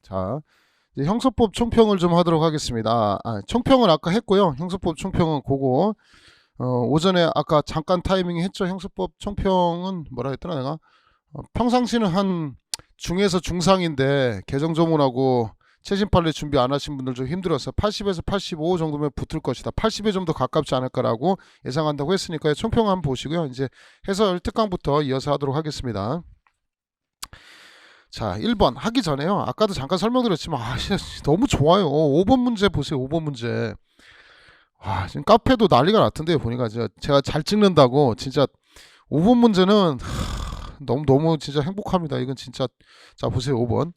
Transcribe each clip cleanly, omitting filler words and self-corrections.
자, 이제 형사법 총평을 좀 하도록 하겠습니다. 총평은 아까 했고요. 형사법 총평은 그거 오전에 아까 잠깐 타이밍 했죠. 형사법 총평은 뭐라 했더라 내가 평상시는 한 중에서 중상인데 개정 조문하고 최신 판례 준비 안 하신 분들 좀 힘들었어요. 80에서 85 정도면 붙을 것이다. 80에 좀 더 가깝지 않을까라고 예상한다고 했으니까요. 총평 한번 보시고요. 이제 해설 특강부터 이어서 하도록 하겠습니다. 자, 1번 하기 전에요. 아까도 잠깐 설명드렸지만 너무 좋아요. 5번 문제 보세요. 5번 문제. 지금 카페도 난리가 났던데요. 보니까 제가 잘 찍는다고 진짜 5번 문제는 너무 진짜 행복합니다. 이건 진짜. 자, 보세요. 5번.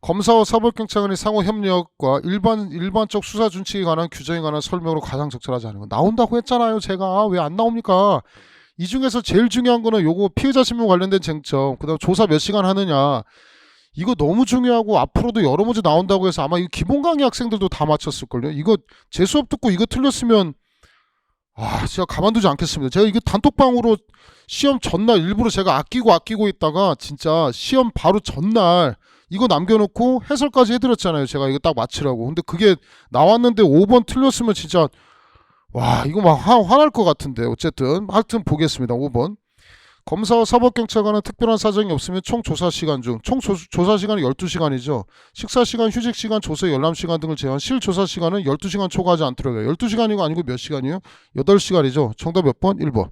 검사와 사법경찰관의 상호 협력과 일반적 수사 준칙에 관한 규정에 관한 설명으로 가장 적절하지 않은 거 나온다고 했잖아요. 제가 왜 안 나옵니까? 이 중에서 제일 중요한 거는 요거 피해자 신문 관련된 쟁점, 그다음 조사 몇 시간 하느냐, 이거 너무 중요하고 앞으로도 여러 문제 나온다고 해서 아마 이 기본 강의 학생들도 다 맞췄을걸요. 이거 제 수업 듣고 이거 틀렸으면 제가 가만두지 않겠습니다. 제가 이거 단톡방으로 시험 전날 일부러 제가 아끼고 있다가 진짜 시험 바로 전날 이거 남겨놓고 해설까지 해드렸잖아요. 제가 이거 딱 맞추라고. 근데 그게 나왔는데 5번 틀렸으면 진짜 이거 막 화날 것 같은데. 어쨌든 하여튼 보겠습니다. 5번. 검사와 사법경찰관은 특별한 사정이 없으면 총 조사 시간 중 총 조사 시간이 12시간이죠. 식사 시간, 휴식 시간, 조서 열람 시간 등을 제한 실 조사 시간은 12시간 초과하지 않도록 해요. 12시간이고 아니고 몇 시간이에요? 8시간이죠. 정답 몇 번? 1번.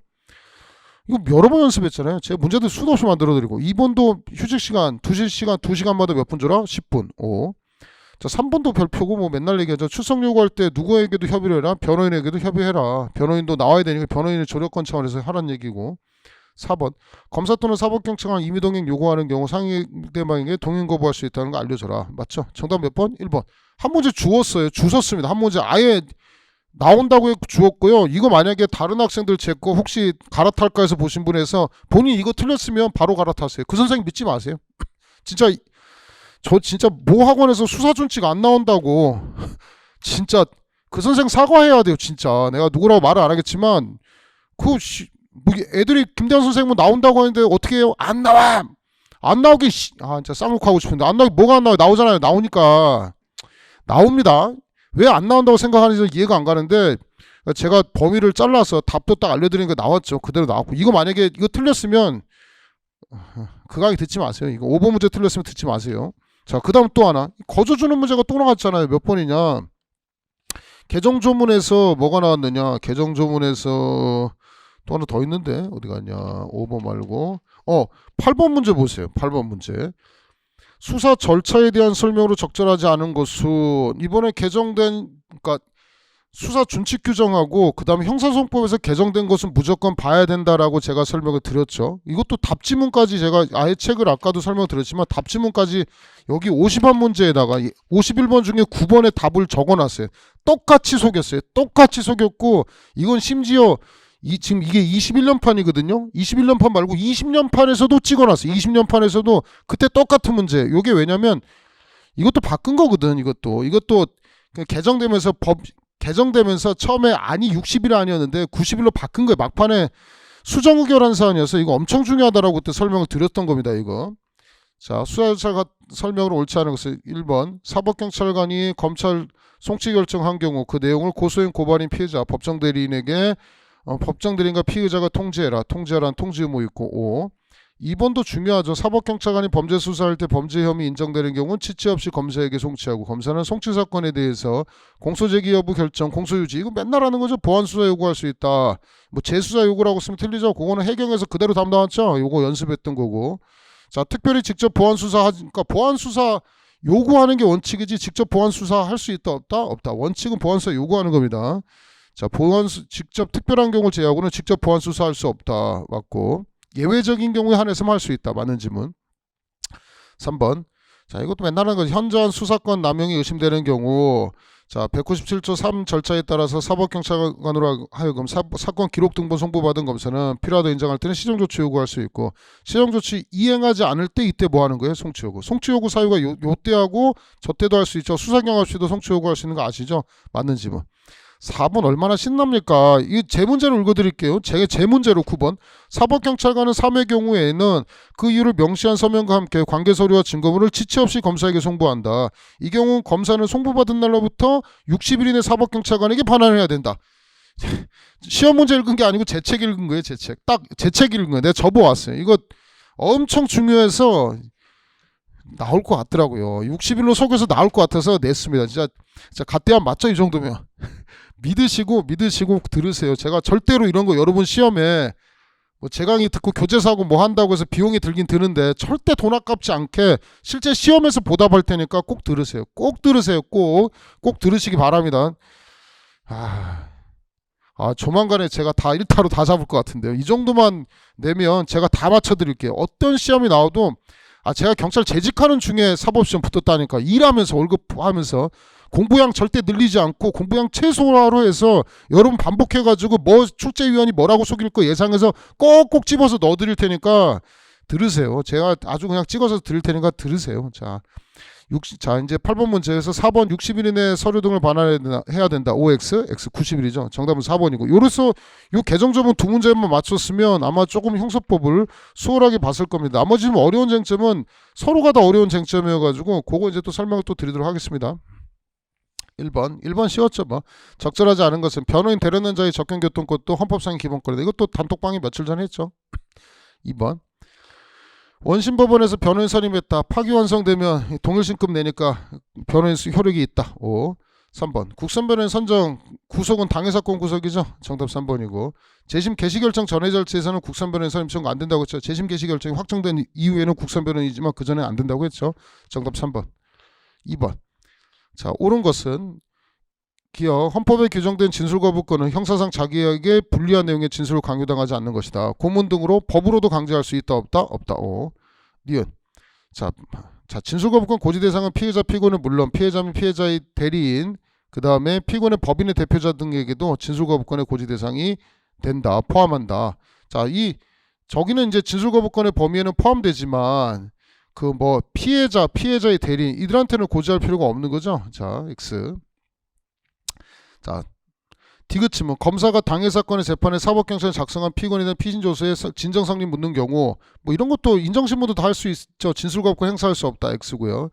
이거 여러 번 연습했잖아요. 제가 문제들 수도 없이 만들어드리고 2번도 휴식 시간 2시간마다 몇 분 줘라? 10분. 5. 자, 3번도 별표고 뭐 맨날 얘기하죠. 출석 요구할 때 누구에게도 협의를 해라. 변호인에게도 협의해라. 변호인도 나와야 되니까 변호인의 조력권 차원에서 하라는 얘기고. 4번. 검사 또는 사법경찰관 임의동행 요구하는 경우 상대방에게 동행 거부할 수 있다는 거 알려줘라. 맞죠? 정답 몇 번? 1번. 한 문제 주웠습니다. 한 문제 아예 나온다고 해서 주었고요. 이거 만약에 다른 학생들 제 거 혹시 갈아탈까 해서 보신 분에서 본인 이거 틀렸으면 바로 갈아타세요. 그 선생님 믿지 마세요. 저 진짜 모 학원에서 수사준칙 안 나온다고 진짜 그 선생 사과해야 돼요. 진짜 내가 누구라고 말을 안 하겠지만 애들이 김대한 선생님은 나온다고 하는데 어떻게 해요? 안 나와. 안 나오게 진짜 쌍욕하고 싶은데 안 나오게 뭐가 안 나와요? 나오잖아요. 나오니까 나옵니다. 왜 안 나온다고 생각하는지 이해가 안 가는데 제가 범위를 잘라서 답도 딱 알려드리는 거 나왔죠. 그대로 나왔고 이거 만약에 이거 틀렸으면 그 강의 듣지 마세요. 이거 5번 문제 틀렸으면 듣지 마세요. 자, 그 다음 또 하나 거저 주는 문제가 또 나왔잖아요. 몇 번이냐. 개정조문에서 뭐가 나왔느냐. 개정조문에서 또 하나 더 있는데 어디 갔냐. 5번 말고 8번 문제 보세요. 8번 문제. 수사 절차에 대한 설명으로 적절하지 않은 것은 이번에 개정된 그러니까 수사 준칙 규정하고 그다음에 형사소송법에서 개정된 것은 무조건 봐야 된다라고 제가 설명을 드렸죠. 이것도 답지문까지 제가 아예 책을 아까도 설명드렸지만 답지문까지 여기 50번 문제에다가 51번 중에 9번에 답을 적어놨어요. 똑같이 속였어요. 똑같이 속였고 이건 심지어 지금 이게 21년판이거든요. 21년판 말고 20년판에서도 찍어놨어요. 20년판에서도 그때 똑같은 문제. 이게 왜냐면 이것도 바꾼 거거든. 이것도 개정되면서 처음에 아니 60일 아니었는데 90일로 바꾼 거예요. 막판에 수정 의결한 사안이어서 이거 엄청 중요하다라고 그때 설명을 드렸던 겁니다. 이거. 자, 수사절차 설명으로 옳지 않은 것은 1번 사법경찰관이 검찰 송치 결정한 경우 그 내용을 고소인 고발인 피해자 법정대리인에게 법정대리인과 피의자가 통지하라는 통지 의무 있고 5. 2번도 중요하죠. 사법경찰관이 범죄 수사할 때 범죄 혐의 인정되는 경우는 지체 없이 검사에게 송치하고 검사는 송치 사건에 대해서 공소제기 여부 결정, 공소유지 이거 맨날 하는 거죠. 보완수사 요구할 수 있다. 뭐 재수사 요구라고 쓰면 틀리죠. 그거는 해경에서 그대로 답 나왔죠. 요거 연습했던 거고. 자, 특별히 직접 보완수사 보완수사 요구하는 게 원칙이지 직접 보완수사 할 수 있다 없다? 없다. 원칙은 보완수사 요구하는 겁니다. 자, 직접 특별한 경우를 제외하고는 직접 보완 수사할 수 없다. 맞고 예외적인 경우에 한해서만 할 수 있다. 맞는 지문. 3번. 자, 이것도 맨날 하는 거죠. 현저한 수사권 남용이 의심되는 경우 자, 197조 3 절차에 따라서 사법경찰관으로 하여금 사건 기록 등본 송부받은 검사는 필요하다 인정할 때는 시정조치 요구할 수 있고 시정조치 이행하지 않을 때 이때 뭐 하는 거예요? 송치 요구. 송치 요구 사유가 요때하고 저때도 할 수 있죠. 수사경합 시도 송치 요구할 수 있는 거 아시죠? 맞는 지문. 4번 얼마나 신납니까? 이 제 문제를 읽어드릴게요. 제 문제로 9번. 사법경찰관은 3의 경우에는 그 이유를 명시한 서면과 함께 관계서류와 증거물을 지체 없이 검사에게 송부한다. 이 경우 검사는 송부받은 날로부터 60일 이내 사법경찰관에게 반환해야 된다. 시험 문제 읽은 게 아니고 제 책 읽은 거예요. 제 책. 딱 제 책 읽은 거예요. 내가 접어왔어요. 이거 엄청 중요해서 나올 것 같더라고요. 60일로 속여서 나올 것 같아서 냈습니다. 진짜 갓대한 맞죠? 이 정도면. 믿으시고 들으세요. 제가 절대로 이런 거 여러분 시험에 뭐 제 강의 듣고 교재 사고 뭐 한다고 해서 비용이 들긴 드는데 절대 돈 아깝지 않게 실제 시험에서 보답할 테니까 꼭 들으세요. 꼭 들으세요. 꼭 들으시기 바랍니다. 조만간에 제가 다 1타로 다 잡을 것 같은데요. 이 정도만 내면 제가 다 맞춰드릴게요. 어떤 시험이 나와도 제가 경찰 재직하는 중에 사법시험 붙었다니까. 일하면서 월급 하면서 공부량 절대 늘리지 않고 공부량 최소화로 해서 여러분 반복해가지고 뭐 출제위원이 뭐라고 속일 거 예상해서 꼭꼭 집어서 넣어드릴 테니까 들으세요. 제가 아주 그냥 찍어서 드릴 테니까 들으세요. 자 이제 8번 문제에서 4번 60일 이내 서류 등을 반환해야 된다. OX, X 90일이죠. 정답은 4번이고. 요래서 요 개정점은 두 문제만 맞췄으면 아마 조금 형사법을 수월하게 봤을 겁니다. 나머지 좀 어려운 쟁점은 서로가 다 어려운 쟁점이어가지고 그거 이제 또 설명을 또 드리도록 하겠습니다. 1번 쉬웠죠. 뭐 적절하지 않은 것은 변호인 대리는 자의 접견교통권도 헌법상의 기본권이다. 이것도 단톡방에 며칠 전에 했죠. 2번 원심법원에서 변호인 선임했다. 파기환송되면 동일신급 내니까 변호인 효력이 있다. 5. 3번 국선 변호인 선정 구속은 당해사건 구속이죠. 정답 3번이고 재심 개시결정 전에 절차에서는 국선 변호인 선임 청구 안 된다고 했죠. 재심 개시결정이 확정된 이후에는 국선 변호인이지만 그 전에 안 된다고 했죠. 정답 3번. 2번 자 옳은 것은 기어 헌법에 규정된 진술거부권은 형사상 자기에게 불리한 내용의 진술을 강요당하지 않는 것이다. 고문 등으로 법으로도 강제할 수 있다 없다? 없다. 5. 니은 자 진술거부권 고지 대상은 피해자 피고는 물론 피해자 및 피해자의 대리인 그 다음에 피고의 법인의 대표자 등에게도 진술거부권의 고지 대상이 된다. 포함한다. 자 저기는 이제 진술거부권의 범위에는 포함되지만 그 뭐 피해자의 대리인 이들한테는 고지할 필요가 없는 거죠. 자 X 자 디귿침은 검사가 당해 사건의 재판에 사법경찰에 작성한 피고인이나 피신조서에 진정성립 묻는 경우 뭐 이런 것도 인정신문도 다 할 수 있죠. 진술거부권 행사할 수 없다. X고요.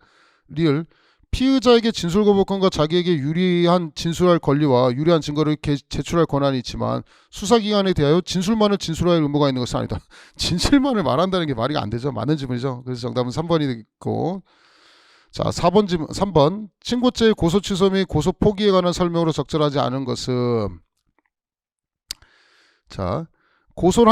리을 피의자에게 진술거부권과 자기에게 유리한 진술할 권리와 유리한 증거를 제출할 권한이 있지만 수사기관에 대하여 진술만을 진술할 의무가 있는 것은 아니다. 진술만을 말한다는 게 말이 안 되죠. 맞는 질문이죠. 그래서 정답은 3번이 되겠고 자 3번 친고죄의 고소 취소 및 고소 포기에 관한 설명으로 적절하지 않은 것은 자 고소를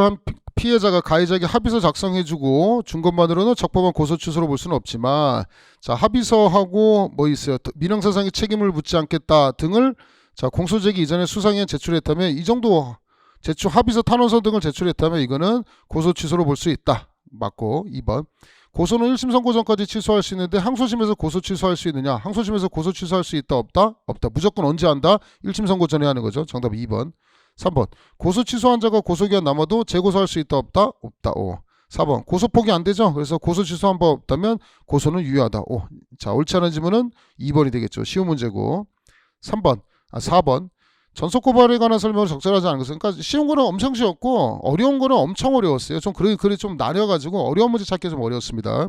한 피해자가 가해자에게 합의서 작성해주고 준 것만으로는 적법한 고소 취소로 볼 수는 없지만 자 합의서하고 뭐 있어요. 민형사상의 책임을 묻지 않겠다 등을 자 공소제기 이전에 수상위원 제출했다면 이 정도 합의서 탄원서 등을 제출했다면 이거는 고소 취소로 볼 수 있다. 맞고 2번 고소는 1심 선고 전까지 취소할 수 있는데 항소심에서 고소 취소할 수 있느냐? 항소심에서 고소 취소할 수 있다 없다? 없다. 무조건 언제 한다? 1심 선고 전에 하는 거죠. 정답 2번. 3번 고소 취소한 자가 고소기한 남아도 재고소할 수 있다 없다? 없다. 5. 4번 고소 포기 안 되죠. 그래서 고소 취소한 바 없다면 고소는 유효하다. 5. 자 옳지 않은 질문은 2번이 되겠죠. 쉬운 문제고 4번 전속 고발에 관한 설명을 적절하지 않은 것은 그러니까 쉬운 거는 엄청 쉬웠고 어려운 거는 엄청 어려웠어요. 좀 글이 좀 나뉘어가지고 어려운 문제 찾기 좀 어려웠습니다.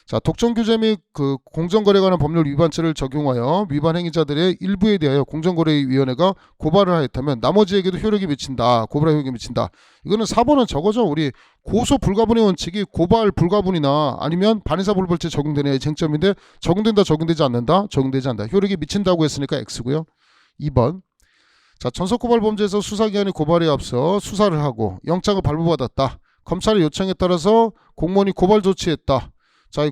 자 독점 규제 및 그 공정거래에 관한 법률 위반죄를 적용하여 위반 행위자들의 일부에 대하여 공정거래위원회가 고발을 하였다면 나머지에게도 효력이 미친다. 고발의 효력이 미친다. 이거는 4번은 저거죠. 우리 고소 불가분의 원칙이 고발 불가분이나 아니면 반의사 불벌죄 적용되느냐의 쟁점인데 적용된다 적용되지 않는다 적용되지 않는다. 효력이 미친다고 했으니까 X고요. 2번 자 전속고발 범죄에서 수사기관이 고발에 앞서 수사를 하고 영장을 발부받았다. 검찰의 요청에 따라서 공무원이 고발 조치했다. 자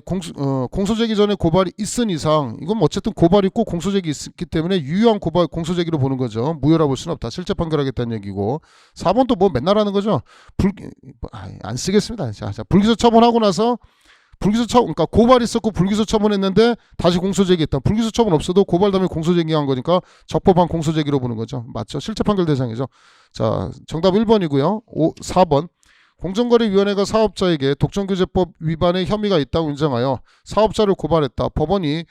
공소제기 전에 고발이 있은 이상 이건 어쨌든 고발이 있고 공소제기 있기 때문에 유효한 고발 공소제기로 보는 거죠. 무효라 볼 수는 없다. 실제 판결하겠다는 얘기고 4번도 뭐 맨날 하는 거죠. 안 쓰겠습니다. 자 불기소 처분하고 나서 그러니까 고발이 있었고 불기소 처분했는데 다시 공소제기했다. 불기소 처분 없어도 고발 다음에 공소제기한 거니까 적법한 공소제기로 보는 거죠. 맞죠? 실제 판결 대상이죠. 자 정답 1번이고요. 4번 공정거래위원회가 사업자에게 독점규제법 위반의 혐의가 있다고 인정하여 사업자를 고발했다. 법원이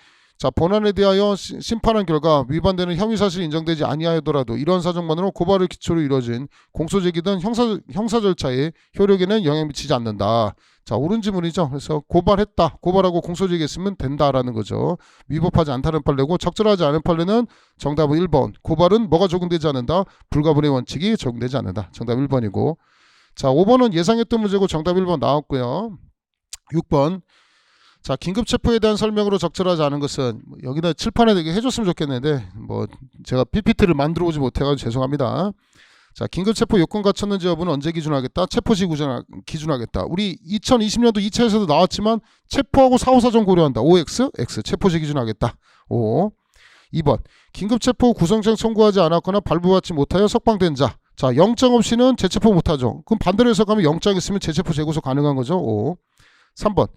자, 본안에 대하여 심판한 결과 위반되는 혐의사실이 인정되지 아니하더라도 이러한 사정만으로 고발을 기초로 이루어진 공소제기 등 형사 절차의 효력에는 영향 미치지 않는다. 자, 옳은 지문이죠. 그래서 고발했다. 고발하고 공소제기했으면 된다라는 거죠. 위법하지 않다는 판례고 적절하지 않은 판례는 정답은 1번. 고발은 뭐가 적용되지 않는다? 불가분의 원칙이 적용되지 않는다. 정답 1번이고. 자, 5번은 예상했던 문제고 정답 1번 나왔고요. 6번. 자, 긴급 체포에 대한 설명으로 적절하지 않은 것은 여기다 칠판에 되게 해줬으면 좋겠는데 뭐 제가 PPT를 만들어 오지 못해가지고 죄송합니다. 자, 긴급 체포 요건 갖췄는지 여부는 언제 기준하겠다? 체포시 기준하겠다. 우리 2020년도 2차에서도 나왔지만 체포하고 사후사정 고려한다. OX, X, 체포시 기준하겠다. O. 2번, 긴급 체포 구성장 청구하지 않았거나 발부받지 못하여 석방된 자. 자, 영장 없이는 재체포 못하죠. 그럼 반대로 해석하면 영장 있으면 재체포 재구속 가능한 거죠. O. 3번,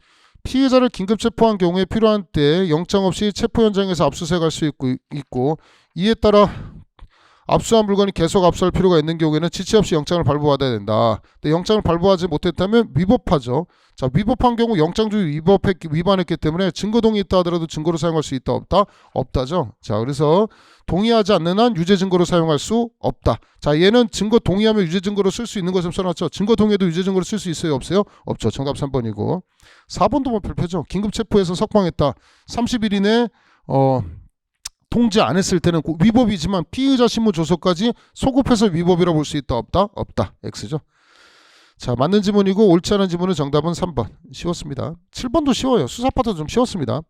피해자를 긴급 체포한 경우에 필요한 때 영장 없이 체포 현장에서 압수수색할 수 있고 이에 따라 압수한 물건이 계속 압수할 필요가 있는 경우에는 지체 없이 영장을 발부받아야 된다. 근데 영장을 발부하지 못했다면 위법하죠. 자, 위법한 경우 영장주의 위반했기 때문에 증거 동의 있다 하더라도 증거로 사용할 수 있다 없다? 없다죠. 자, 그래서 동의하지 않는 한 유죄 증거로 사용할 수 없다. 자, 얘는 증거 동의하면 유죄 증거로 쓸 수 있는 것을 써놨죠. 증거 동의해도 유죄 증거로 쓸 수 있어요 없어요? 없죠. 정답 3번이고. 4번도 뭐 별표죠. 긴급 체포해서 석방했다. 30일 이내 통지 안 했을 때는 위법이지만 피의자 신문 조서까지 소급해서 위법이라고 볼 수 있다 없다? 없다. X죠. 자, 맞는 지문이고 옳지 않은 지문은 정답은 3번. 쉬웠습니다. 7번도 쉬워요. 수사 파트 좀 쉬웠습니다.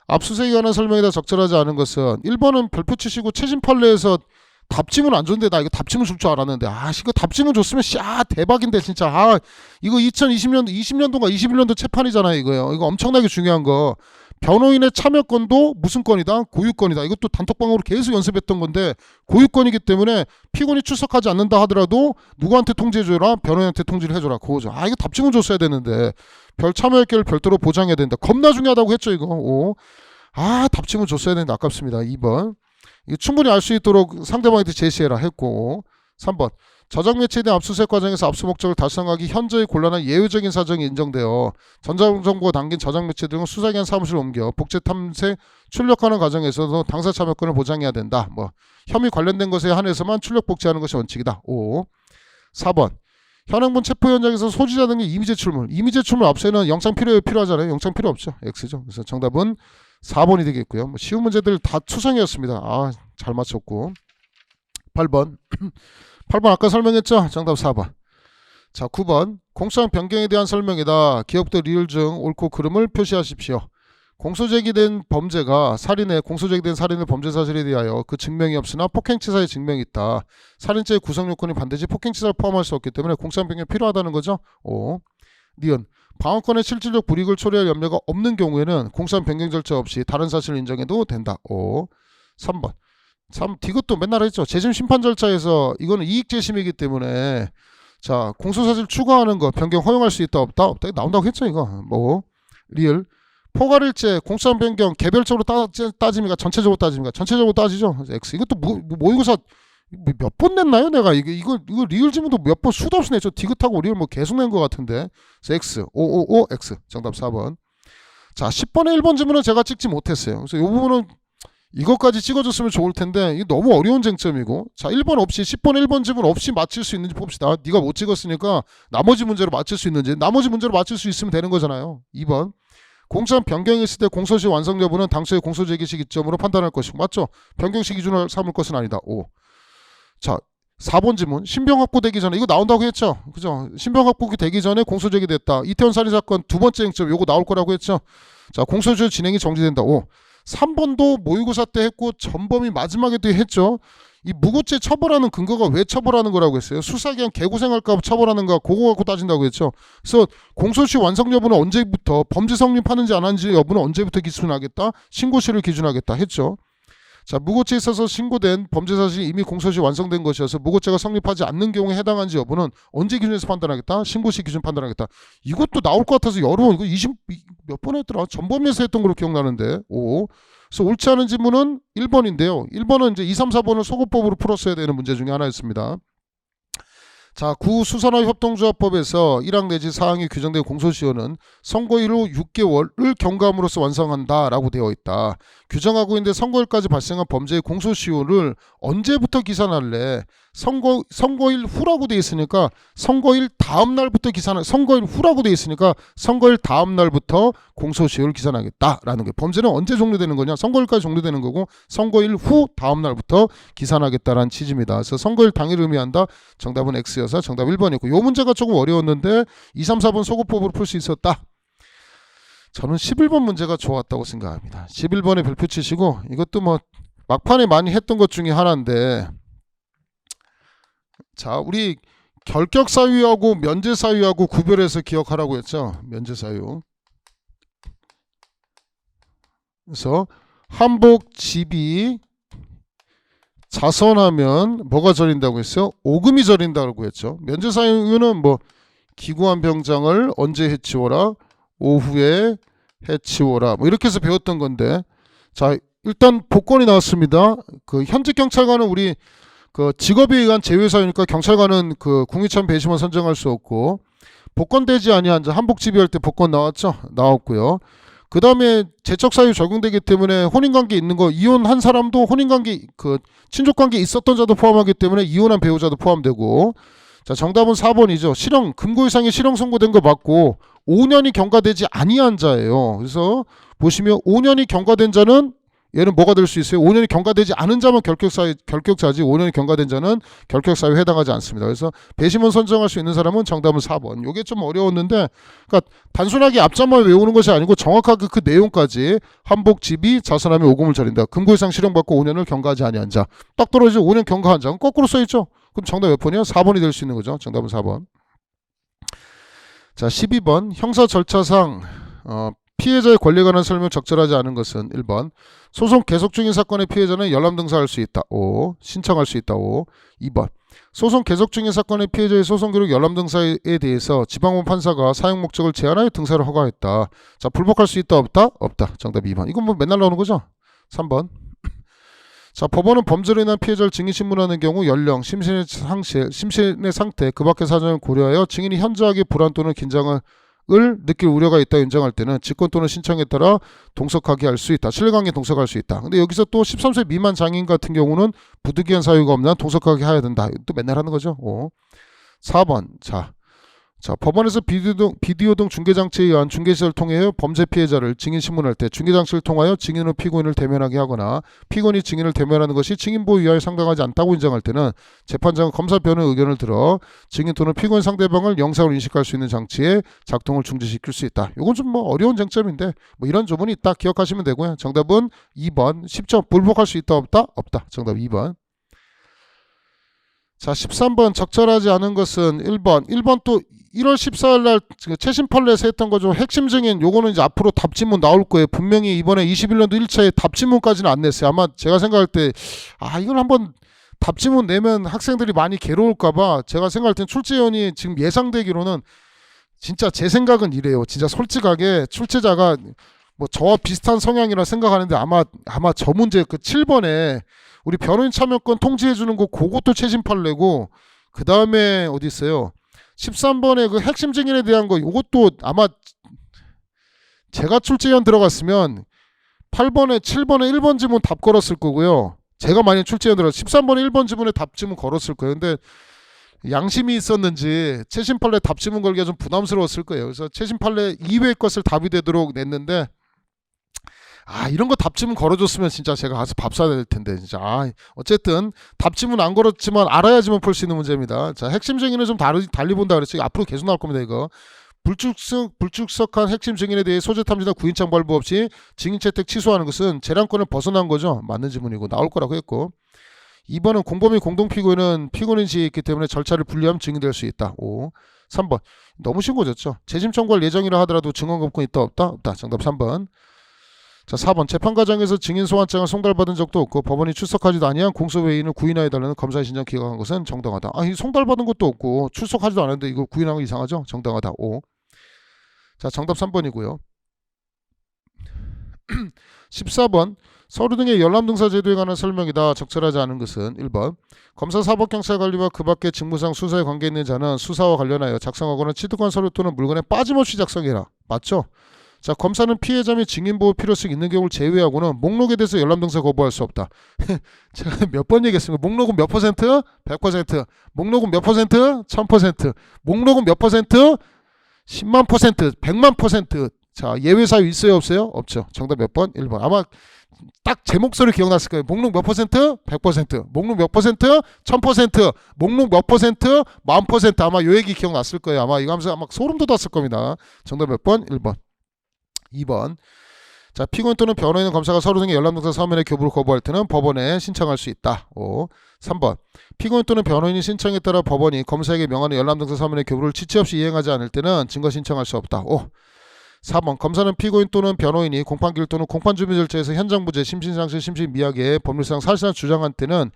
압수수색에 관한 설명이다 적절하지 않은 것은 1번은 별표 치시고 최신 판례에서 답지문 안 줬는데 나 이거 답지문 줄 줄 알았는데 이거 답지문 줬으면 대박인데 진짜 이거 2020년도 20년도가 21년도 채판이잖아요. 이거 엄청나게 중요한 거. 변호인의 참여권도 무슨 건이다? 고유권이다. 이것도 단톡방으로 계속 연습했던 건데 고유권이기 때문에 피고인이 출석하지 않는다 하더라도 누구한테 통지해줘라? 변호인한테 통지를 해줘라. 그거죠. 이거 답지문 줬어야 되는데 별 참여할 기회를 별도로 보장해야 된다. 겁나 중요하다고 했죠 이거. 오. 답지문 줬어야 되는데 아깝습니다. 2번. 이거 충분히 알 수 있도록 상대방한테 제시해라 했고. 3번. 저장 매체에 대한 압수수색 과정에서 압수 목적을 달성하기 현저히 곤란한 예외적인 사정이 인정되어 전자정보가 담긴 저장 매체 등은 수사기관 사무실을 옮겨 복제 탐색 출력하는 과정에서도 당사 참여권을 보장해야 된다. 혐의 관련된 것에 한해서만 출력 복제하는 것이 원칙이다. 5. 4번. 현행본 체포 현장에서 소지자 등의 이미 제출물 앞서는 영장 필요하잖아요. 영장 필요 없죠. X죠. 그래서 정답은 4번이 되겠고요. 쉬운 문제들 다 투성이었습니다. 잘 맞췄고. 8번. 8번 아까 설명했죠? 정답 4번. 자, 9번. 공소장 변경에 대한 설명이다. 기억도 리을 중 옳고 그름을 표시하십시오. 공소제기된 살인의 범죄 사실에 대하여 그 증명이 없으나 폭행치사의 증명이 있다. 살인죄의 구성 요건이 반드시 폭행치사를 포함할 수 없기 때문에 공소장 변경이 필요하다는 거죠. 5. 니은. 방어권의 실질적 불이익을 초래할 염려가 없는 경우에는 공소장 변경 절차 없이 다른 사실을 인정해도 된다. 5. 3번. 이것도 맨날 했죠. 재심 심판 절차에서 이거는 이익재심이기 때문에 자, 공소사실 추가하는 거 변경 허용할 수 있다 없다? 없다. 나온다고 했죠 이거. 리을. 포괄일제 공소장 변경 개별적으로 따집니까? 전체적으로 따집니까? 전체적으로 따지죠. X. 이것도 모의고사 몇 번 냈나요? 내가 이거 리을 지문도 몇 번 수도 없이 냈죠. 디귿하고 리을 계속 낸 것 같은데. X. 555 X. 정답 4번. 자, 10번에 1번 지문은 제가 찍지 못했어요. 그래서 이 부분은 이것까지 찍어줬으면 좋을 텐데 이게 너무 어려운 쟁점이고. 자, 1번 없이 10번에 1번 지문 없이 맞힐 수 있는지 봅시다. 네가 못 찍었으니까 나머지 문제로 맞힐 수 있는지. 나머지 문제로 맞힐 수 있으면 되는 거잖아요. 2번. 공소장 변경이 있을 때 공소시 완성 여부는 당초의 공소제기 시기점으로 판단할 것이고. 맞죠? 변경시 기준을 삼을 것은 아니다. 5. 자, 4번 지문. 신병 확보되기 전에 이거 나온다고 했죠. 그죠? 신병 확보가 되기 전에 공소제기 됐다. 이태원 살인 사건 두 번째 쟁점 요거 나올 거라고 했죠. 자, 공소시효 진행이 정지된다. 5. 3번도 모의고사 때 했고 전범이 마지막에도 했죠. 이 무고죄 처벌하는 근거가 왜 처벌하는 거라고 했어요? 수사기관 개고생할까 봐 처벌하는가 그거 갖고 따진다고 했죠. 그래서 공소시효 완성 여부는 언제부터 범죄 성립하는지 안 하는지 여부는 언제부터 기준하겠다? 신고시를 기준하겠다 했죠. 자, 무고죄에 있어서 신고된 범죄 사실이 이미 공소시효 완성된 것이어서 무고죄가 성립하지 않는 경우에 해당한지 여부는 언제 기준에서 판단하겠다? 신고시 기준 판단하겠다. 이것도 나올 것 같아서 여러 번 이거 20몇 번 했더라. 전범위에서 했던 걸로 기억나는데. 5. 그래서 옳지 않은 지문은 1번인데요. 1번은 이제 2, 3, 4번을 소거법으로 풀었어야 되는 문제 중에 하나였습니다. 자, 구수산업협동조합법에서 1항 내지 4항에 규정된 공소시효는 선고일 후 6개월을 경과함으로써 완성한다라고 되어 있다. 규정하고 있는데 선고일까지 발생한 범죄의 공소시효를 언제부터 기산할래? 선고일 후라고 돼 있으니까 선고일 다음 날부터 선고일 후라고 돼 있으니까 선고일 다음 날부터 공소시효를 기산하겠다라는 게, 범죄는 언제 종료되는 거냐? 선고일까지 종료되는 거고 선고일 후 다음 날부터 기산하겠다라는 취지입니다. 그래서 선고일 당일 의미한다. 정답은 X여서 정답 1번이고, 이 문제가 조금 어려웠는데 2, 3, 4번 소거법으로 풀 수 있었다. 저는 11번 문제가 좋았다고 생각합니다. 11번에 별표 치시고, 이것도 뭐 막판에 많이 했던 것 중에 하나인데, 자, 우리 결격사유하고 면제사유하고 구별해서 기억하라고 했죠. 면제사유. 그래서 한복 지비 자선하면 뭐가 절인다고 했어요? 오금이 절인다고 했죠. 면제사유는 뭐 기구한 병장을 언제 해치워라, 오후에 해치워라, 뭐 이렇게 해서 배웠던 건데, 자, 일단 복권이 나왔습니다. 그 현직 경찰관은 우리 그 직업에 의한 제외사유니까 경찰관은 그 국유참 배심원 선정할 수 없고, 복권되지 아니한 자 한복 지비할 때 복권 나왔죠? 나왔고요. 그 다음에 제척사유 적용되기 때문에 혼인관계 있는 거, 이혼한 사람도 혼인관계, 그 친족관계 있었던 자도 포함하기 때문에 이혼한 배우자도 포함되고. 자, 정답은 4번이죠. 실형, 금고 이상의 실형 선고된 거 맞고 5년이 경과되지 아니한 자예요. 그래서 보시면 5년이 경과된 자는 얘는 뭐가 될 수 있어요? 5년이 경과되지 않은 자만 결격자지 5년이 경과된 자는 결격사유에 해당하지 않습니다. 그래서 배심원 선정할 수 있는 사람은 정답은 4번. 이게 좀 어려웠는데, 그러니까 단순하게 앞자만 외우는 것이 아니고 정확하게 그 내용까지, 한복 지비 자선하며 오금을 절인다. 금고 이상 실형받고 5년을 경과하지 아니한 자. 딱 떨어지죠. 5년 경과한 자는 거꾸로 써있죠. 그럼 정답 몇 번이요? 4번이 될 수 있는 거죠. 정답은 4번. 자, 12번 형사 절차상 피해자의 권리에 관한 설명 적절하지 않은 것은 1번 소송 계속 중인 사건의 피해자는 열람 등사할 수 있다. 5. 신청할 수 있다. 5. 2번 소송 계속 중인 사건의 피해자의 소송 기록 열람 등사에 대해서 지방법 판사가 사용 목적을 제한하여 등사를 허가했다. 자, 불복할 수 있다. 없다? 없다. 정답 2번. 이건 뭐 맨날 나오는 거죠. 3번 자, 법원은 범죄로 인한 피해자를 증인신문하는 경우 연령, 심신의 상태, 그 밖의 사정을 고려하여 증인이 현저하게 불안 또는 긴장을 느낄 우려가 있다 인정할 때는 직권 또는 신청에 따라 동석하게 할 수 있다. 실강에 동석할 수 있다. 근데 여기서 또 13세 미만 장애인 같은 경우는 부득이한 사유가 없나 동석하게 해야 된다. 또 맨날 하는 거죠. 4번 자, 법원에서 비디오 등 중계장치에 의한 중계시설을 통해 범죄 피해자를 증인신문할 때 중계장치를 통하여 증인으로 피고인을 대면하게 하거나 피고인이 증인을 대면하는 것이 증인보호 위하에 상당하지 않다고 인정할 때는 재판장은 검사 변호의 의견을 들어 증인 또는 피고인 상대방을 영상으로 인식할 수 있는 장치에 작동을 중지시킬 수 있다. 이건 좀 뭐 어려운 쟁점인데 뭐 이런 조문이 있다 기억하시면 되고요. 정답은 2번 10점. 불복할 수 있다. 없다? 없다. 정답 2번. 자, 13번 적절하지 않은 것은 1번 또 1월 14일 날 최신 판례에서 했던 거죠. 핵심 증인 요거는 이제 앞으로 답지문 나올 거예요. 분명히 이번에 21년도 1차에 답지문까지는 안 냈어요. 아마 제가 생각할 때 이걸 한번 답지문 내면 학생들이 많이 괴로울까 봐 제가 생각할 땐 출제위원이 지금 예상되기로는, 진짜 제 생각은 이래요. 진짜 솔직하게 출제자가 뭐 저와 비슷한 성향이라 생각하는데 아마 저 문제 그 7번에 우리 변호인 참여권 통지해 주는 거 그것도 최신 판례고, 그 다음에 어디 있어요? 13번에 그 핵심 증인에 대한 거 이것도 아마 제가 출제위원 들어갔으면 8번에 7번에 1번 지문 답 걸었을 거고요. 제가 만약 출제위원 들어갔으면 13번에 1번 지문에 답 지문 걸었을 거예요. 근데 양심이 있었는지 최신 판례 답 지문 걸기가 좀 부담스러웠을 거예요. 그래서 최신 판례 이외의 것을 답이 되도록 냈는데, 이런 거 답지문 걸어줬으면 진짜 제가 가서 밥 사야 될 텐데 진짜. 어쨌든 답지문 안 걸었지만 알아야지만 풀 수 있는 문제입니다. 자, 핵심 증인은 좀 달리 본다 그랬죠. 앞으로 계속 나올 겁니다. 이거 불출석한 핵심 증인에 대해 소재 탐지나 구인창 발부 없이 증인 채택 취소하는 것은 재량권을 벗어난 거죠. 맞는 지문이고 나올 거라고 했고, 2번은 공범이 공동피고인은 피고인 지위에 있기 때문에 절차를 분리하면 증인될 수 있다. 5. 3번 너무 쉬운 거졌죠. 재심 청구할 예정이라 하더라도 증언권이 있다. 없다? 없다. 정답 3번. 자, 4번 재판 과정에서 증인 소환장을 송달받은 적도 없고 법원이 출석하지도 아니한 공소회의는 구인하여달라는 검사의 신청 기각한 것은 정당하다. 이 송달받은 것도 없고 출석하지도 않았는데 이거 구인한 거 이상하죠? 정당하다. 5. 자, 정답 3번이고요. 14번 서류 등의 열람등사 제도에 관한 설명이다. 적절하지 않은 것은 1번 검사 사법경찰 관리와 그 밖의 직무상 수사에 관계 있는 자는 수사와 관련하여 작성하거나 취득한 서류 또는 물건에 빠짐없이 작성해라. 맞죠? 자, 검사는 피해자 및 증인보호 필요성이 있는 경우를 제외하고는 목록에 대해서 열람등사 거부할 수 없다. 제가 몇 번 얘기했습니다. 목록은 몇 퍼센트? 100%. 목록은 몇 퍼센트? 1000%. 목록은 몇 퍼센트? 10만 퍼센트, 100만 퍼센트. 자, 예외 사유 있어요, 없어요? 없죠. 정답 몇 번? 1번. 아마 딱 제 목소리 기억났을 거예요. 목록 몇 퍼센트? 100%. 목록 몇 퍼센트? 1000%. 목록 몇 퍼센트? 10,000%. 아마 요 얘기 기억났을 거예요. 아마 이거 하면서 아마 소름 돋았을 겁니다. 정답 몇 번? 1번. 2번. 자, 피고인 또는 변호인은 검사가 서류 등의 열람등사 서면의 교부를 거부할 때는 법원에 신청할 수 있다. 5. 3번. 피고인 또는 변호인이 신청에 따라 법원이 검사에게 명하는 열람등사 서면의 교부를 지체 없이 이행하지 않을 때는 증거 신청할 수 없다. 5. 4번. 검사는 피고인 또는 변호인이 공판기일 또는 공판준비 절차에서 현장부재, 심신상실, 심신미약의 법률상 사실상 주장한 때는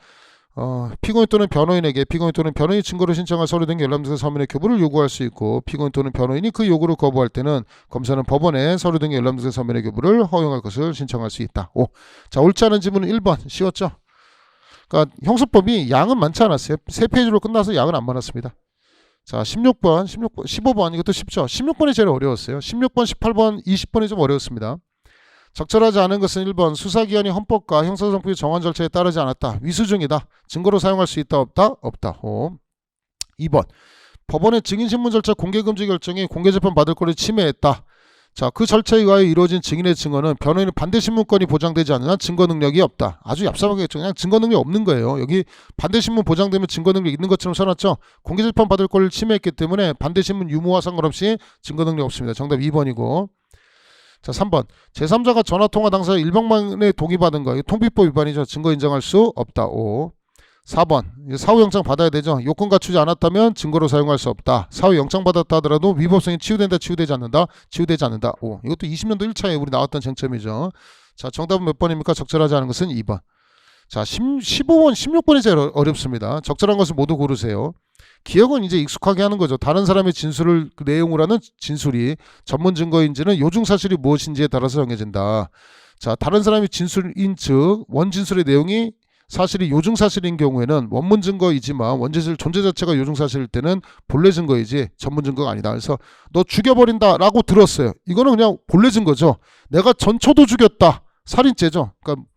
피고인 또는 변호인에게 피고인 또는 변호인이 증거로 신청할 서류 등 열람등사 서면의 교부를 요구할 수 있고 피고인 또는 변호인이 그 요구를 거부할 때는 검사는 법원에 서류 등 열람등사 서면의 교부를 허용할 것을 신청할 수 있다. 5. 자, 옳지 않은 지문은 1번. 쉬웠죠? 그러니까 형사법이 양은 많지 않았어요. 3페이지로 끝나서 양은 안 많았습니다. 자, 16번, 15번 이것도 쉽죠? 16번이 제일 어려웠어요. 16번, 18번, 20번이 좀 어려웠습니다. 적절하지 않은 것은 1번 수사기관이 헌법과 형사정법의 정한 절차에 따르지 않았다. 위수중이다. 증거로 사용할 수 있다 없다? 없다. 2번 법원의 증인신문 절차 공개금지 결정이 공개재판 받을 권리를 침해했다. 자, 그 절차에 의하여 이루어진 증인의 증언은 변호인의 반대신문권이 보장되지 않는 한 증거능력이 없다. 아주 얍삽하게 했죠. 그냥 증거능력이 없는 거예요. 여기 반대신문 보장되면 증거능력이 있는 것처럼 써놨죠. 공개재판 받을 권리를 침해했기 때문에 반대신문 유무와 상관없이 증거능력이 없습니다. 정답 2번이고 자, 3번. 제3자가 전화통화 당사 일방만에 동의받은 거. 이거 통비법 위반이죠. 증거 인정할 수 없다. 5. 4번. 사후 영장 받아야 되죠. 요건 갖추지 않았다면 증거로 사용할 수 없다. 사후 영장 받았다 하더라도 위법성이 치유된다, 치유되지 않는다. 치유되지 않는다. 5. 이것도 20년도 1차에 우리 나왔던 쟁점이죠. 자, 정답은 몇 번입니까? 적절하지 않은 것은 2번. 자, 15번, 16번이 제일 어렵습니다. 적절한 것을 모두 고르세요. 기억은 이제 익숙하게 하는 거죠. 다른 사람의 진술을 그 내용을 하는 진술이 전문 증거인지는 요중 사실이 무엇인지에 따라서 정해진다. 자, 다른 사람의 진술인 즉 원진술의 내용이 사실이 요중 사실인 경우에는 원문 증거이지만 원진술 존재 자체가 요중 사실일 때는 본래 증거이지 전문 증거가 아니다. 그래서 너 죽여버린다라고 들었어요. 이거는 그냥 본래 증거죠. 내가 전처도 죽였다. 살인죄죠. 그러니까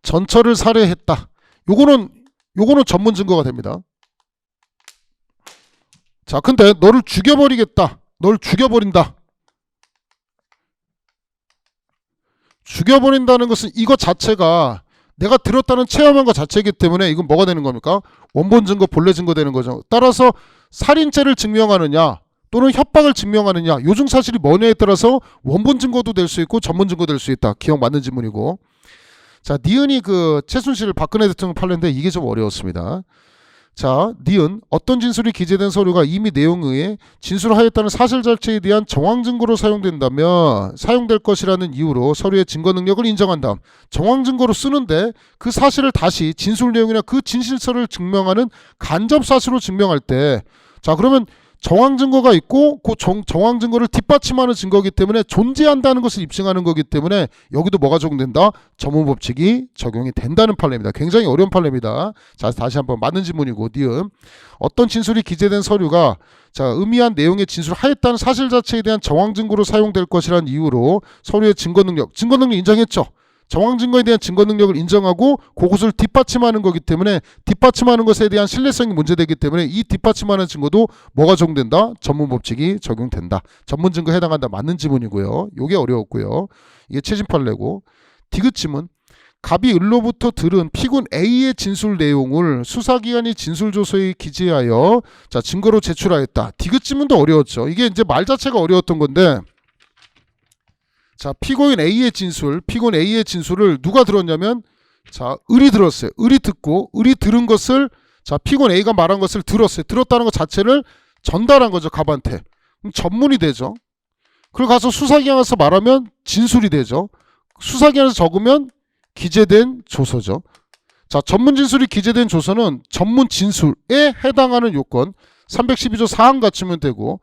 전처를 살해했다. 요거는 전문 증거가 됩니다. 자, 근데 너를 죽여버리겠다. 널 죽여버린다. 죽여버린다는 것은 이거 자체가 내가 들었다는 체험한 것 자체이기 때문에 이건 뭐가 되는 겁니까? 원본 증거, 본래 증거 되는 거죠. 따라서 살인죄를 증명하느냐 또는 협박을 증명하느냐 요중 사실이 뭐냐에 따라서 원본 증거도 될 수 있고 전문 증거 될 수 있다. 기억 맞는 지문이고. 자, 니은이 그 최순실 박근혜 대통령 판례인데 이게 좀 어려웠습니다. 자, 니은 어떤 진술이 기재된 서류가 이미 내용에 의해 진술하였다는 사실 자체에 대한 정황 증거로 사용된다면 사용될 것이라는 이유로 서류의 증거 능력을 인정한 다음 정황 증거로 쓰는데 그 사실을 다시 진술 내용이나 그 진실서를 증명하는 간접 사실로 증명할 때 자, 그러면 정황 증거가 있고 그 정황 증거를 뒷받침하는 증거이기 때문에 존재한다는 것을 입증하는 거기 때문에 여기도 뭐가 적용된다? 전문법칙이 적용이 된다는 판례입니다. 굉장히 어려운 판례입니다. 자, 다시 한번 맞는 지문이고 니은 어떤 진술이 기재된 서류가 자, 의미한 내용의 진술하였다는 사실 자체에 대한 정황 증거로 사용될 것이라는 이유로 서류의 증거 능력 인정했죠. 정황 증거에 대한 증거 능력을 인정하고 그것을 뒷받침하는 거기 때문에 뒷받침하는 것에 대한 신뢰성이 문제되기 때문에 이 뒷받침하는 증거도 뭐가 적용된다? 전문법칙이 적용된다. 전문 증거에 해당한다. 맞는 지문이고요. 이게 어려웠고요. 이게 최신 판례고. 디귿 지문. 갑이 을로부터 들은 피고인 A의 진술 내용을 수사기관이 진술조서에 기재하여 자, 증거로 제출하였다. 디귿 지문도 어려웠죠. 이게 이제 말 자체가 어려웠던 건데 자, 피고인 A의 진술을 누가 들었냐면 자, 을이 들었어요. 을이 듣고 을이 들은 것을 자, 피고인 A가 말한 것을 들었어요. 들었다는 것 자체를 전달한 거죠. 갑한테. 그럼 전문이 되죠. 그리고 가서 수사기관에서 말하면 진술이 되죠. 수사기관에서 적으면 기재된 조서죠. 자, 전문 진술이 기재된 조서는 전문 진술에 해당하는 요건 312조 4항 갖추면 되고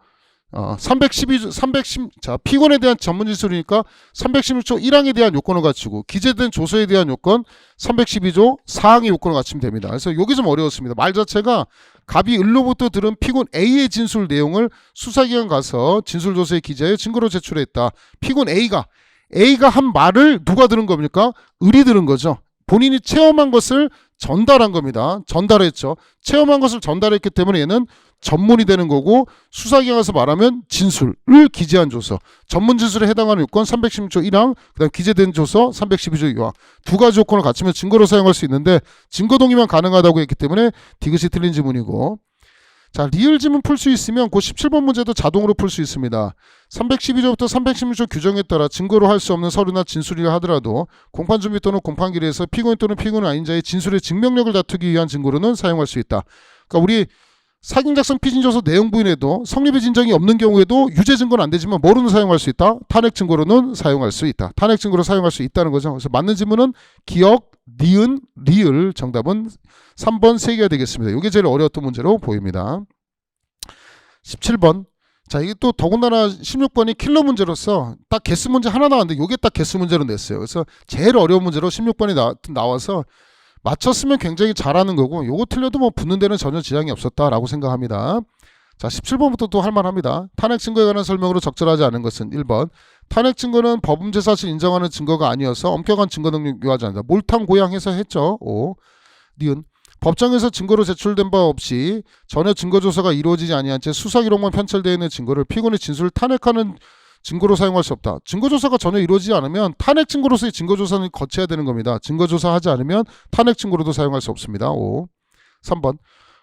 자, 피고인에 대한 전문 진술이니까 316조 1항에 대한 요건을 갖추고 기재된 조서에 대한 요건 312조 4항의 요건을 갖추면 됩니다. 그래서 여기 좀 어려웠습니다. 말 자체가 갑이 을로부터 들은 피고인 A의 진술 내용을 수사기관 가서 진술조서에 기재하여 증거로 제출했다. 피고인 A가 한 말을 누가 들은 겁니까? 을이 들은 거죠. 본인이 체험한 것을 전달한 겁니다. 전달했죠. 체험한 것을 전달했기 때문에 얘는 전문이 되는 거고, 수사기관 가서 말하면 진술을 기재한 조서, 전문 진술에 해당하는 요건 316조 1항, 그 다음 기재된 조서 312조 2항 두 가지 요건을 갖추면 증거로 사용할 수 있는데 증거 동의만 가능하다고 했기 때문에 디귿이 틀린 지문이고, 자, 리을 지문 풀 수 있으면 그 17번 문제도 자동으로 풀 수 있습니다. 312조부터 316조 규정에 따라 증거로 할 수 없는 서류나 진술이라 하더라도 공판준비 또는 공판기일에서 피고인 또는 피고인 아닌 자의 진술의 증명력을 다투기 위한 증거로는 사용할 수 있다. 그러니까 우리 사గిం작성 피신조서 내용 부인에도 성립의 진정이 없는 경우에도 유죄 증거는 안 되지만 뭐로는 사용할 수 있다? 탄핵 증거로는 사용할 수 있다. 탄핵 증거로 사용할 수 있다는 거죠. 그래서 맞는 질문은 기억, 니은, 리을, 정답은 3번 3개가 되겠습니다. 이게 제일 어려웠던 문제로 보입니다. 17번. 자, 이게 또 더군다나 16번이 킬러 문제로서 딱 개수 문제 하나 나왔는데 이게 딱 개수 문제로 냈어요. 그래서 제일 어려운 문제로 16번이 나와서 맞췄으면 굉장히 잘하는 거고, 요거 틀려도 뭐 붙는 데는 전혀 지장이 없었다라고 생각합니다. 자, 17번부터 또 할만합니다. 탄핵 증거에 관한 설명으로 적절하지 않은 것은 1번. 탄핵 증거는 법음죄 사실 인정하는 증거가 아니어서 엄격한 증거 능력 요하지 않는다. 몰탕 고양해서 했죠. 5. 니은. 법정에서 증거로 제출된 바 없이 전혀 증거 조사가 이루어지지 아니한 채 수사 기록만 편철되어 있는 증거를 피고인의 진술을 탄핵하는 증거로 사용할 수 없다. 증거조사가 전혀 이루어지지 않으면 탄핵 증거로서의 증거조사는 거쳐야 되는 겁니다. 증거조사하지 않으면 탄핵 증거로도 사용할 수 없습니다. 5. 3번.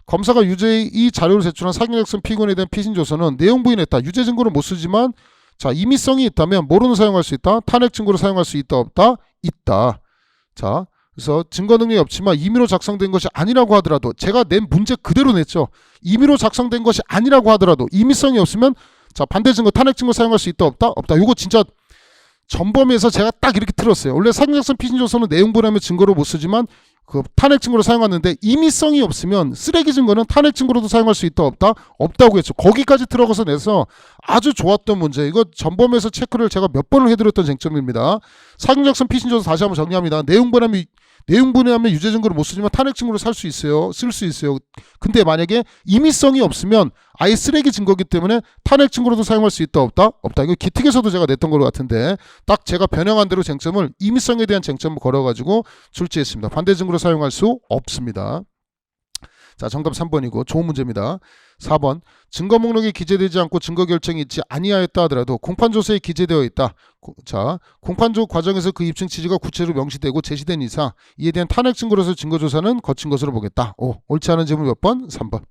검사가 유죄의 이 자료를 제출한 사기작성 피고인에 대한 피신조서는 내용 부인했다. 유죄 증거는 못 쓰지만, 자, 임의성이 있다면 뭐로는 사용할 수 있다? 탄핵 증거로 사용할 수 있다, 없다? 있다. 자, 그래서 증거 능력이 없지만 임의로 작성된 것이 아니라고 하더라도, 제가 낸 문제 그대로 냈죠. 임의로 작성된 것이 아니라고 하더라도 임의성이 없으면, 자, 반대 증거, 탄핵 증거 사용할 수 있다, 없다? 없다. 이거 진짜 전범위에서 제가 딱 이렇게 틀었어요. 원래 사기작성 피신조서는 내용 부인하면 증거로 못 쓰지만 그 탄핵 증거로 사용하는데, 임의성이 없으면 쓰레기 증거는 탄핵 증거로도 사용할 수 있다, 없다? 없다고 했죠. 거기까지 들어가서 내서 아주 좋았던 문제. 이거 전범에서 체크를 제가 몇 번을 해드렸던 쟁점입니다. 사기작성 피신조서 다시 한번 정리합니다. 내용 분해하면 유죄 증거를 못 쓰지만 탄핵 증거로 쓸 수 있어요. 근데 만약에 임의성이 없으면 아예 쓰레기 증거기 때문에 탄핵 증거로도 사용할 수 있다, 없다? 없다. 이거 기특에서도 제가 냈던 것 같은데 딱 제가 변형한 대로 쟁점을, 임의성에 대한 쟁점을 걸어가지고 출제했습니다. 반대 증거로 사용할 수 없습니다. 자, 정답 3번이고 좋은 문제입니다. 4번. 증거 목록에 기재되지 않고 증거 결정이 있지 아니하였다 하더라도 공판조서에 기재되어 있다. 자, 공판조 과정에서 그 입증 취지가 구체적으로 명시되고 제시된 이상 이에 대한 탄핵 증거로서 증거조사는 거친 것으로 보겠다. 옳지 않은 질문 몇 번? 3번.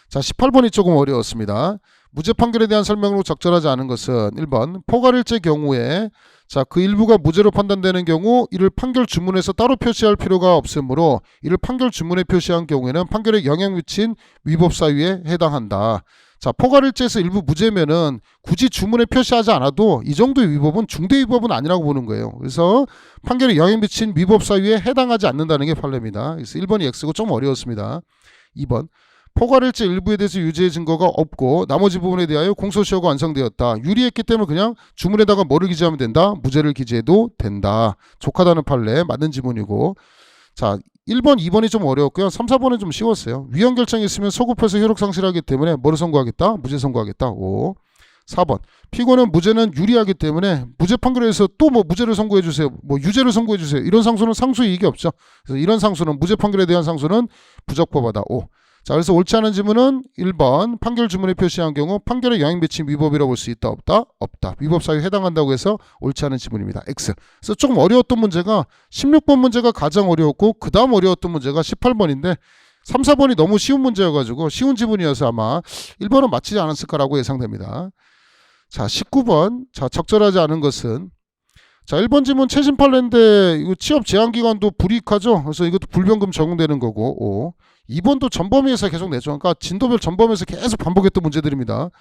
자, 18번이 조금 어려웠습니다. 무죄 판결에 대한 설명으로 적절하지 않은 것은 1번. 포괄일죄 경우에, 자, 그 일부가 무죄로 판단되는 경우 이를 판결 주문에서 따로 표시할 필요가 없으므로 이를 판결 주문에 표시한 경우에는 판결에 영향 미친 위법 사유에 해당한다. 자, 포괄일죄에서 일부 무죄면은 굳이 주문에 표시하지 않아도 이 정도의 위법은 중대 위법은 아니라고 보는 거예요. 그래서 판결에 영향 미친 위법 사유에 해당하지 않는다는 게 판례입니다. 그래서 1번이 X고 좀 어려웠습니다. 2번. 포괄일죄 일부에 대해서 유죄의 증거가 없고 나머지 부분에 대하여 공소시효가 완성되었다. 유리했기 때문에 그냥 주문에다가 뭐를 기재하면 된다? 무죄를 기재해도 된다. 족하다는 판례, 맞는 지문이고. 자, 1번, 2번이 좀 어려웠고요. 3, 4번은 좀 쉬웠어요. 위헌 결정이 있으면 소급해서 효력 상실하기 때문에 뭐를 선고하겠다? 무죄 선고하겠다. 5. 4번. 피고는 무죄는 유리하기 때문에 무죄 판결에서 또 뭐 무죄를 선고해 주세요. 뭐 유죄를 선고해 주세요. 이런 상소는 상수 이익이 없죠. 그래서 이런 상소는, 무죄 판결에 대한 상소는 부적법하다. 5. 자, 그래서 옳지 않은 지문은 1번. 판결 주문에 표시한 경우 판결에 영향 미친 위법이라고 볼 수 있다, 없다? 없다. 위법 사유에 해당한다고 해서 옳지 않은 지문입니다. X. 그래서 조금 어려웠던 문제가 16번 문제가 가장 어려웠고 그 다음 어려웠던 문제가 18번인데 3, 4번이 너무 쉬운 문제여가지고 쉬운 지문이어서 아마 1번은 맞히지 않았을까라고 예상됩니다. 자, 19번. 자, 적절하지 않은 것은, 자, 1번 지문 최신 판례인데 이거 취업 제한 기간도 불이익하죠. 그래서 이것도 불변금 적용되는 거고. 5. 2번도 전범위에서 계속 내죠. 그러니까 진도별 전범위에서 계속 반복했던 문제들입니다.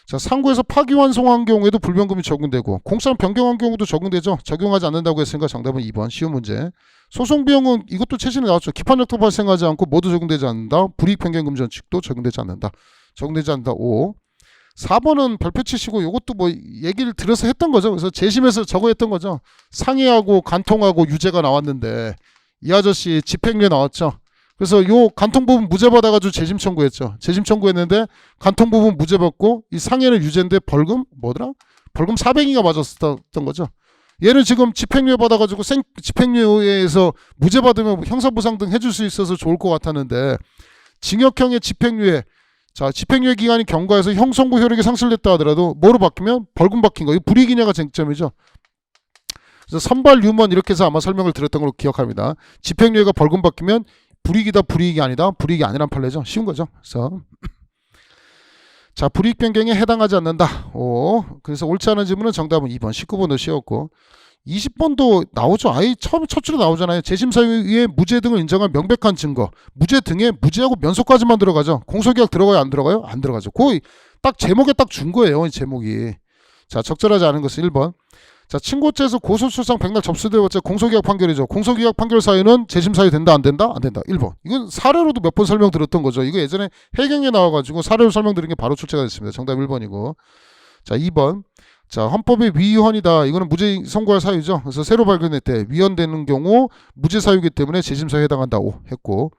자, 상고에서 파기환송한 경우에도 불변금이 적용되고 공상 변경한 경우도 적용되죠. 적용하지 않는다고 했으니까 정답은 2번 쉬운 문제. 소송 비용은 이것도 최신에 나왔죠. 기판력도 발생하지 않고 모두 적용되지 않는다. 불이익 변경 금전칙도 적용되지 않는다. 적용되지 않는다. 5. 4번은 별표 치시고 이것도 뭐 얘기를 들어서 했던 거죠. 그래서 재심에서 저거 했던 거죠. 상해하고 간통하고 유죄가 나왔는데 이 아저씨 집행유예 나왔죠. 그래서 요 간통 부분 무죄 받아가지고 재심 청구했죠. 재심 청구했는데 간통 부분 무죄 받고 이 상해는 유죄인데 벌금 뭐더라? 벌금 400이가 맞았었던 거죠. 얘는 지금 집행유예 받아가지고 집행유예에서 무죄 받으면 형사보상 등 해줄 수 있어서 좋을 것 같았는데 징역형의 집행유예, 자 집행유예 기간이 경과해서 형선고 효력이 상실됐다 하더라도 뭐로 바뀌면 벌금 박힌 거. 이 불이익이냐가 쟁점이죠. 그래서 선발 유먼 이렇게 해서 아마 설명을 드렸던 걸로 기억합니다. 집행유예가 벌금 바뀌면 불이익이다 불이익이 아니다 불이익이 아니란 판례죠. 쉬운 거죠. 그래서 자 불이익 변경에 해당하지 않는다. 오, 그래서 옳지 않은 질문은 정답은 2번 19번도 쉬웠고 20번도 나오죠. 아예 처음 첫 줄에 나오잖아요. 재심사유의 무죄 등을 인정한 명백한 증거. 무죄 등에 무죄하고 면소까지만 들어가죠. 공소기각 들어가요? 안 들어가요? 안 들어가죠. 거의 딱 제목에 딱 준 거예요. 이 제목이. 자 적절하지 않은 것은 1번. 자 친고죄에서 고소출상 백날 접수되었자 공소기각 판결이죠. 공소기각 판결 사유는 재심사유 된다 안 된다? 안 된다. 1번. 이건 사례로도 몇 번 설명드렸던 거죠. 이거 예전에 해경에 나와가지고 사례로 설명드린 게 바로 출제가 됐습니다. 정답 1번이고. 자 2번. 자 헌법의 위헌이다. 이거는 무죄 선고할 사유죠. 그래서 새로 발견했대. 위헌되는 경우 무죄 사유이기 때문에 재심사유에 해당한다고 했고.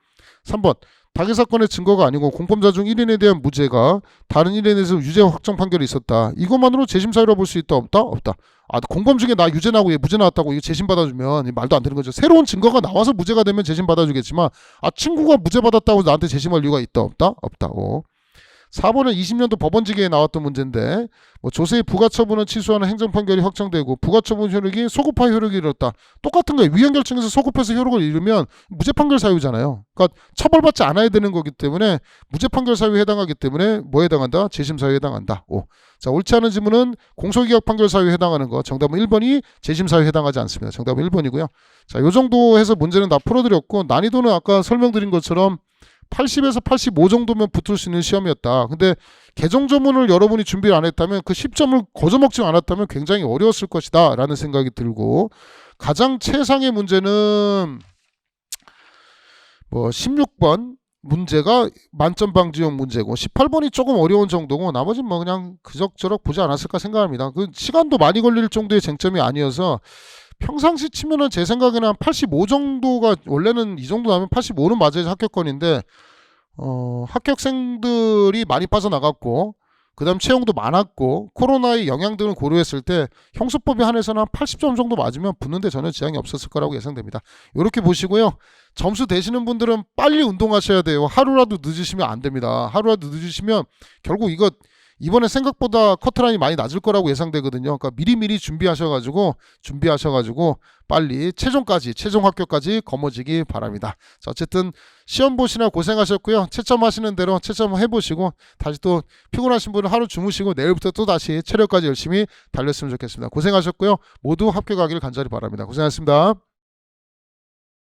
3번. 타계 사건의 증거가 아니고 공범자 중 1인에 대한 무죄가 다른 1인에서 유죄 확정 판결이 있었다. 이것만으로 재심사유라고 볼 수 있다 없다? 없다. 아 공범 중에 나 유죄 나고 얘 무죄 나왔다고 이거 재심 받아주면 말도 안 되는 거죠. 새로운 증거가 나와서 무죄가 되면 재심 받아주겠지만 아 친구가 무죄 받았다고 나한테 재심할 이유가 있다 없다? 없다고. 4번은 20년도 법원지계에 나왔던 문제인데 뭐 조세의 부가처분은 취소하는 행정판결이 확정되고 부가처분 효력이 소급화 효력이 이뤘다. 똑같은 거예요. 위헌결정에서 소급해서 효력을 잃으면 무죄판결 사유잖아요. 그러니까 처벌받지 않아야 되는 거기 때문에 무죄판결 사유에 해당하기 때문에 뭐에 해당한다? 재심사유에 해당한다. 5. 자 옳지 않은 질문은 공소기각 판결 사유에 해당하는 거. 정답은 1번이 재심사유에 해당하지 않습니다. 정답은 1번이고요. 자 요 정도 해서 문제는 다 풀어드렸고 난이도는 아까 설명드린 것처럼 80에서 85 정도면 붙을 수 있는 시험이었다. 근데 개정 조문을 여러분이 준비를 안 했다면 그 10점을 거저먹지 않았다면 굉장히 어려웠을 것이다 라는 생각이 들고 가장 최상의 문제는 뭐 16번 문제가 만점 방지용 문제고 18번이 조금 어려운 정도고 나머지는 뭐 그냥 그럭저럭 보지 않았을까 생각합니다. 그 시간도 많이 걸릴 정도의 쟁점이 아니어서 평상시 치면은 제 생각에는 한 85 정도가 원래는 이 정도 나면 85는 맞아야지 합격권인데 합격생들이 많이 빠져나갔고 그다음 채용도 많았고 코로나의 영향 등을 고려했을 때 형사법에 한해서는 한 80점 정도 맞으면 붙는데 전혀 지장이 없었을 거라고 예상됩니다. 이렇게 보시고요. 점수 되시는 분들은 빨리 운동하셔야 돼요. 하루라도 늦으시면 안 됩니다. 하루라도 늦으시면 결국 이거 이번에 생각보다 커트라인이 많이 낮을 거라고 예상되거든요. 그러니까 미리미리 준비하셔가지고 빨리 최종 합격까지 거머쥐기 바랍니다. 자, 어쨌든 시험 보시나 고생하셨고요. 채점하시는 대로 채점 해보시고 다시 또 피곤하신 분은 하루 주무시고 내일부터 또 다시 체력까지 열심히 달렸으면 좋겠습니다. 고생하셨고요. 모두 합격하기를 간절히 바랍니다. 고생하셨습니다.